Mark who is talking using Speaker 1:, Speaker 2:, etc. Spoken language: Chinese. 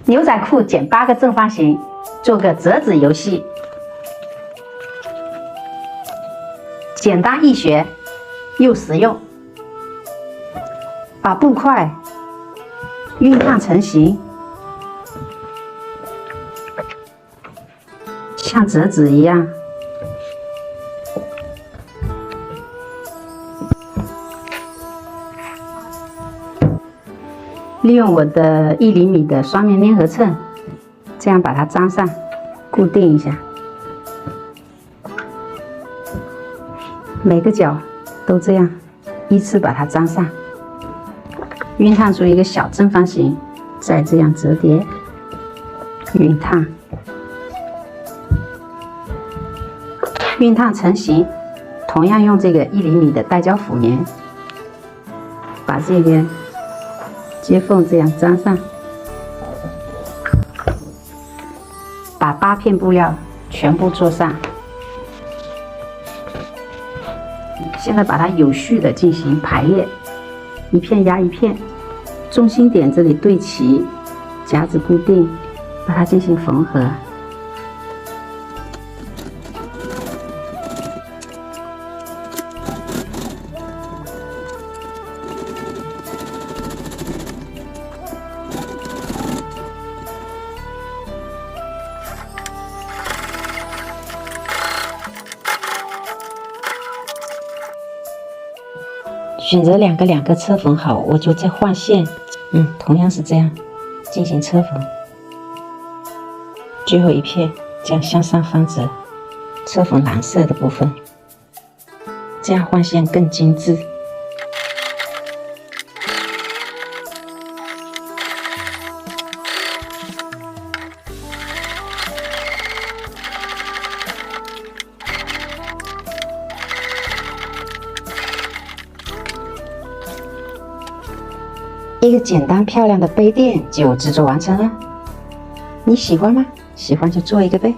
Speaker 1: 牛仔裤剪8个正方形，做个折纸游戏，简单易学又实用。把布块熨烫成型，像折纸一样。利用我的1厘米的双面粘合秤，这样把它粘上，固定一下。每个角都这样依次把它粘上。熨烫出一个小正方形，再这样折叠，熨烫，熨烫成型。同样用这个1厘米的带胶辅棉，把这边接缝这样粘上，把8片布料全部做上。现在把它有序的进行排列，一片压一片，中心点这里对齐，夹子固定，把它进行缝合。选择两个车缝好，我就再换线，同样是这样进行车缝。最后一片将向上翻折，车缝蓝色的部分，这样换线更精致。一个简单漂亮的杯垫就制作完成了，你喜欢吗？喜欢就做一个呗。